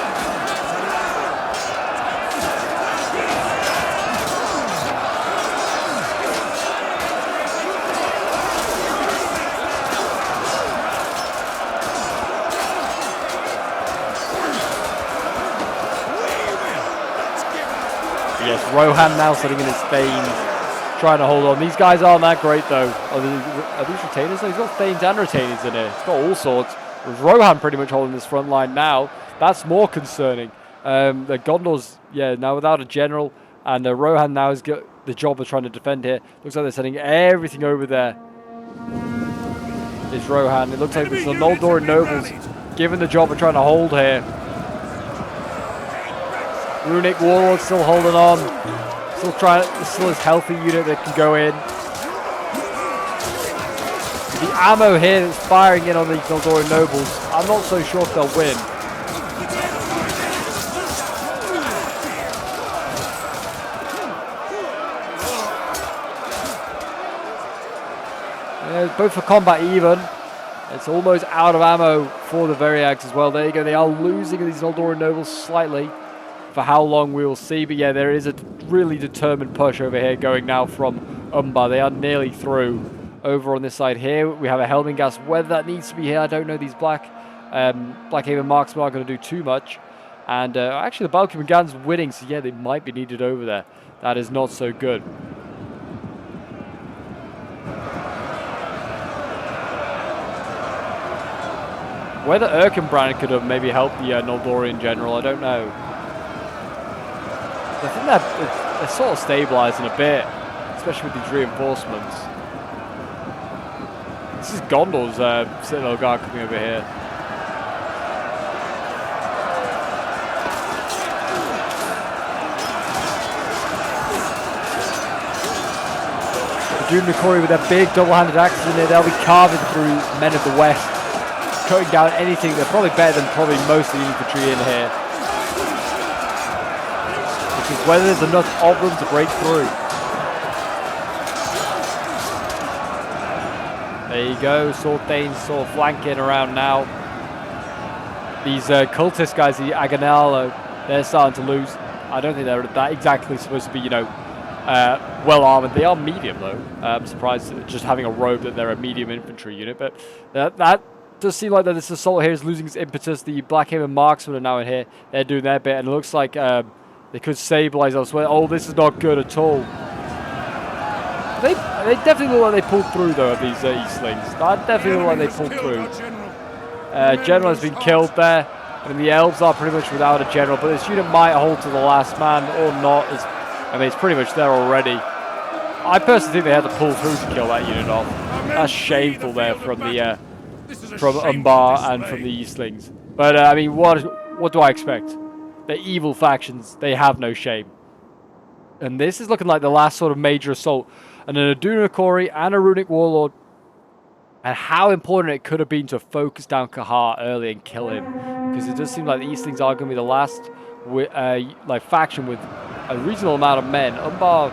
Yes, Rohan now sitting in his Thanes, trying to hold on. These guys aren't that great though. Are these retainers? No, he's got Thanes and retainers in here. He's got all sorts. With Rohan pretty much holding this front line now, that's more concerning. The Gondor's, yeah, now without a general, and Rohan now has got the job of trying to defend here. Looks like they're sending everything over there. It's Rohan. It looks like it's the Noldorian nobles given the job of trying to hold here. Runic Warlord still holding on. Still his healthy unit that can go in. The ammo here that's firing in on these Noldorian nobles, I'm not so sure if they'll win. Yeah, both for combat even. It's almost out of ammo for the Variags as well. There you go. They are losing these Noldorian nobles slightly. For how long we will see, but yeah, there is a really determined push over here going now from Umbar. They are nearly through. Over on this side here, we have a Helmingast. Whether that needs to be here, I don't know. These Blackhaven marksmen aren't going to do too much. And actually, the Balkan Gan's winning, so yeah, they might be needed over there. That is not so good. Whether Erkenbrand could have maybe helped the Noldorian general, I don't know. I think that they're sort of stabilizing a bit, especially with these reinforcements. This is Gondor's Citadel Guard coming over here. The Dunemakori with their big double-handed axes in there, they'll be carving through men of the West, cutting down anything. They're probably better than probably most of the infantry in here. Whether there's enough of them to break through. There you go, Sword Thanes sort of flanking around now. These cultist guys, the Aganalo, they're starting to lose. I don't think they're that exactly supposed to be, you know, well armored. They are medium though. I'm surprised at just having a robe that they're a medium infantry unit, but that does seem like that this assault here is losing its impetus. The Blackhaven marksmen are now in here. They're doing their bit, and it looks like they could stabilize elsewhere. Oh, this is not good at all. They definitely look like they pulled through, though, these Eastlings. That definitely look like they pulled through. General has been killed there. I mean, the Elves are pretty much without a general, but this unit might hold to the last man or not. I mean, it's pretty much there already. I personally think they had to pull through to kill that unit off. That's shameful there from Umbar and from the Eastlings. But, I mean, what do I expect? The evil factions, they have no shame. And this is looking like the last sort of major assault. And an Dunemakori and a Runic Warlord. And how important it could have been to focus down Kahar early and kill him. Because it does seem like the Eastlings are going to be the last faction with a reasonable amount of men. Umbar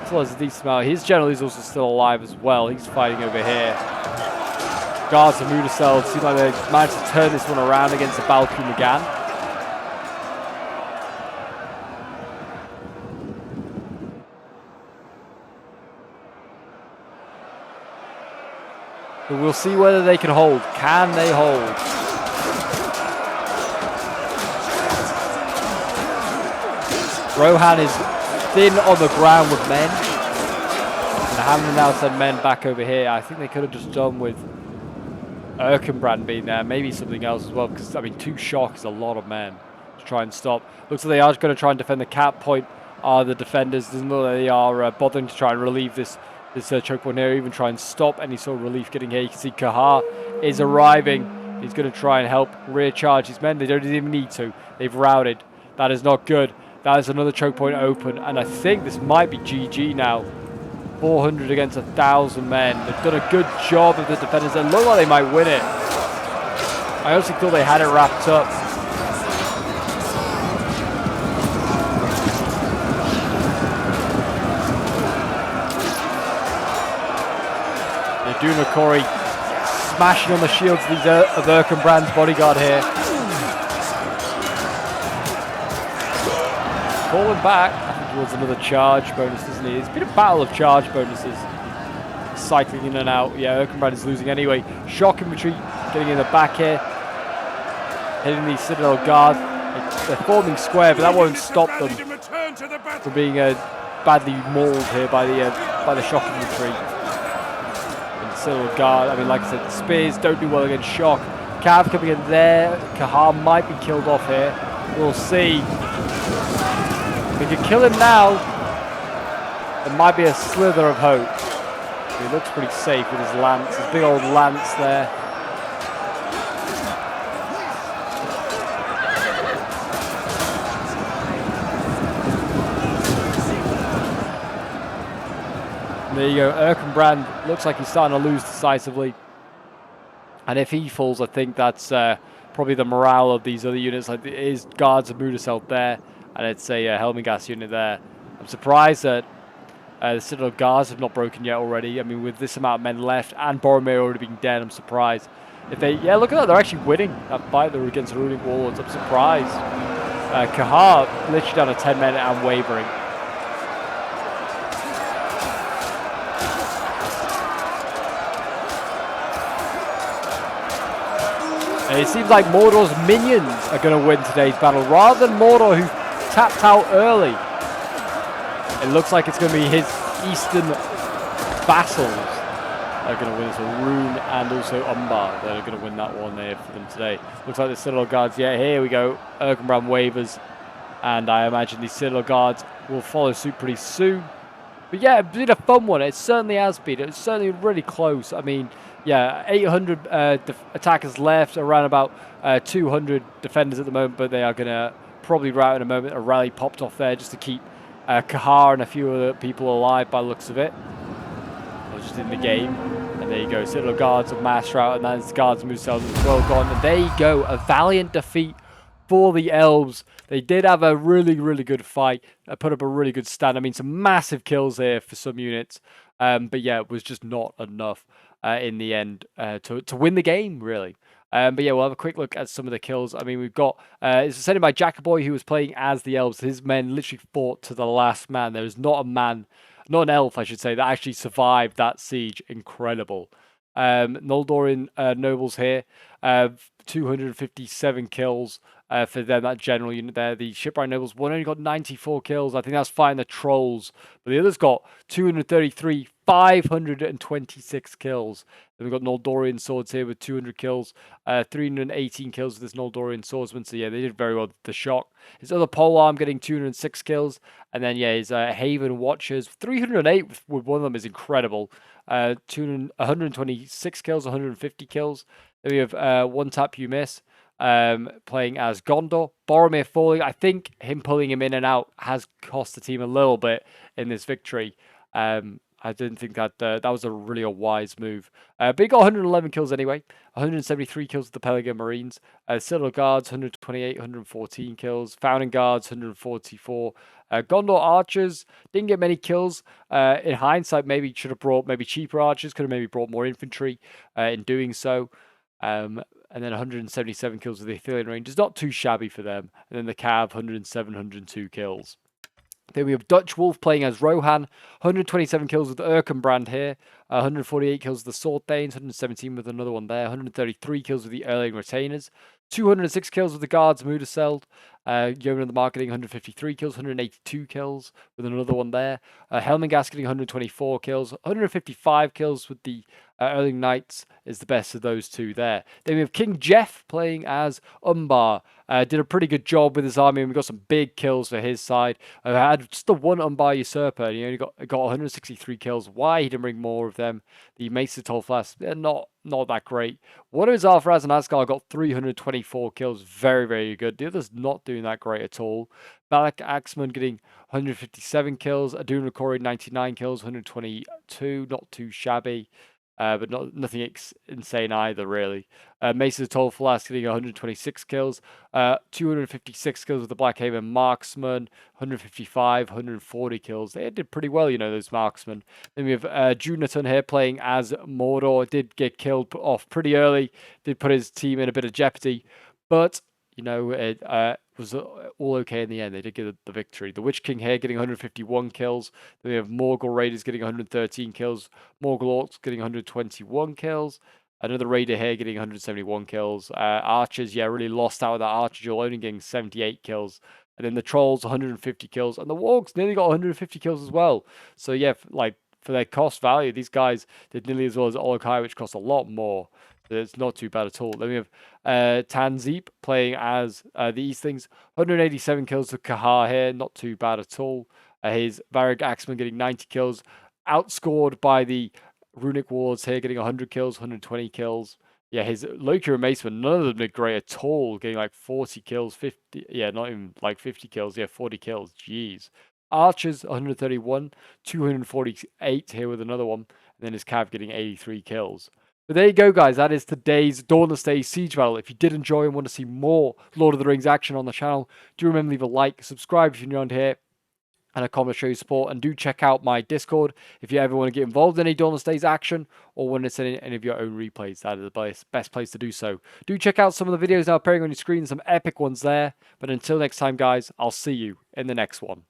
still has a decent amount. His general is also still alive as well. He's fighting over here. Guards of Mudacel seem like they managed to turn this one around against the Balku Magan. But we'll see whether they can hold. Can they hold? Rohan is thin on the ground with men. And having now send men back over here, I think they could have just done with Erkenbrand being there. Maybe something else as well, because, I mean, 2 shock is a lot of men to try and stop. Looks like they are going to try and defend the cap point. The defenders, doesn't look like they are bothering to try and relieve this choke point here, even try and stop any sort of relief getting here. You can see Kahar is arriving. He's going to try and help rear charge his men. They don't even need to. They've routed. That is not good. That is another choke point open, and I think this might be GG now. 400 against 1,000 men. They've done a good job of the defenders. They look like they might win it. I honestly thought they had it wrapped up. They're doing a Corey smashing on the shields of Erkenbrand's bodyguard here. Falling back, I think towards another charge bonus, doesn't he? It's been a battle of charge bonuses. Cycling in and out. Yeah, Erkenbrand is losing anyway. Shock and retreat, getting in the back here. Hitting the Citadel Guard. They're forming square, but that won't stop them from being badly mauled here by the shock and retreat. And the Citadel Guard, I mean, like I said, the spears don't do well against shock. Cav coming in there. Kahar might be killed off here. We'll see. If we can kill him now, there might be a slither of hope. He looks pretty safe with his lance, his big old lance there. And there you go, Erkenbrand looks like he's starting to lose decisively. And if he falls, I think that's probably the morale of these other units. Like, it is guards of Mudasselt there. And it's a Helmingas unit there. I'm surprised that the Citadel Guards have not broken yet already. I mean, with this amount of men left and Boromir already being dead, I'm surprised. If they, yeah, look at that, they're actually winning that fight. They're against the ruling warlords. I'm surprised. Kahar literally down to 10 men and wavering. And it seems like Mordor's minions are going to win today's battle rather than Mordor, who tapped out early. It looks like it's going to be his eastern vassals that are going to win. So Rune and also Umbar that are going to win that one there for them today. Looks like the Citadel Guards, yeah, here we go. Erkenbrand wavers. And I imagine the Citadel Guards will follow suit pretty soon. But yeah, it's been a fun one. It certainly has been. It's certainly really close. I mean, yeah, 800 attackers left, around about 200 defenders at the moment, but they are going to probably rout in a moment. A rally popped off there just to keep Kahar and a few other people alive by the looks of it. Or just in the game. And there you go, Citadel Guards of Mass Rout, and then Guards of Mudasselt as well gone. And there you go, a valiant defeat for the Elves. They did have a really, really good fight. Put up a really good stand. I mean, some massive kills here for some units. But yeah, it was just not enough in the end to win the game, really. But yeah, we'll have a quick look at some of the kills. I mean, we've got, it's sent in by Jackaboy, who was playing as the Elves. His men literally fought to the last man. There is not a man, not an elf, I should say, that actually survived that siege. Incredible. Noldorian nobles here, 257 kills for them, that general unit there. The shipwright nobles, one only got 94 kills. I think that's fine, the trolls. But the others got 233, 526 kills. Then we've got Noldorian swords here with 200 kills, 318 kills with this Noldorian swordsman. So yeah, they did very well with the shock. His other polearm getting 206 kills. And then yeah, his Haven Watchers, 308 with one of them is incredible. 126 kills, 150 kills. Then we have One Tap You Miss, playing as Gondor. Boromir falling. I think him pulling him in and out has cost the team a little bit in this victory. I didn't think that that was a really wise move. But he got 111 kills anyway. 173 kills with the Pelican Marines. Citadel Guards, 128, 114 kills. Founding Guards, 144. Gondor Archers didn't get many kills. In hindsight, maybe should have brought maybe cheaper archers. Could have maybe brought more infantry in doing so. And then 177 kills with the Athelian Rangers. Not too shabby for them. And then the Cav, 107, 102 kills. Then we have Dutch Wolf playing as Rohan, 127 kills with Erkenbrand here, 148 kills with the Sword Thanes, 117 with another one there, 133 kills with the Erling Retainers, 206 kills with the Guards of Mudasselt, Yeoman of the Marketing, 153 kills, 182 kills with another one there, Helmingas getting 124 kills, 155 kills with the Erling Knights is the best of those two there. Then we have King Jeff playing as Umbar. Did a pretty good job with his army, and we got some big kills for his side. Had just the one Umbar usurper, and he only got 163 kills. Why he didn't bring more of them? The Mace of Tolflas, they're not that great. One of his Alfaraz and Asgard got 324 kills. Very, very good. The other's not doing that great at all. Balak Axeman getting 157 kills. Adun Rakori 99 kills, 122. Not too shabby. But nothing insane either, really. Mace of the Toll Flask getting 126 kills, 256 kills with the Black Haven Marksman, 155, 140 kills. They did pretty well, those Marksmen. Then we have Junaton here playing as Mordor. Did get killed off pretty early, did put his team in a bit of jeopardy, but it was all okay in the end. They did get the victory. The Witch King here getting 151 kills. Then we have Morgul Raiders getting 113 kills. Morgul Orcs getting 121 kills. Another Raider here getting 171 kills. Archers, really lost out with that Archer duel, only getting 78 kills. And then the Trolls, 150 kills. And the Wargs nearly got 150 kills as well. So for their cost value, these guys did nearly as well as Olokai, which cost a lot more. It's not too bad at all. Then we have Tanzeep playing as the Eastlings. 187 kills to Kahar here. Not too bad at all. His Varag Axeman getting 90 kills. Outscored by the Runic Warlords here, getting 100 kills, 120 kills. Yeah, his Loki and Maceman, none of them did great at all. Getting like 40 kills, 50. Yeah, not even like 50 kills. Yeah, 40 kills. Jeez. Archers, 131. 248 here with another one. And then his Cav getting 83 kills. But there you go, guys. That is today's Dawnless Days siege battle. If you did enjoy and want to see more Lord of the Rings action on the channel, do remember to leave a like, subscribe if you're new on here, and a comment to show your support. And do check out my Discord if you ever want to get involved in any Dawnless Days action or want to send in any of your own replays. That is the best place to do so. Do check out some of the videos now appearing on your screen. Some epic ones there. But until next time, guys, I'll see you in the next one.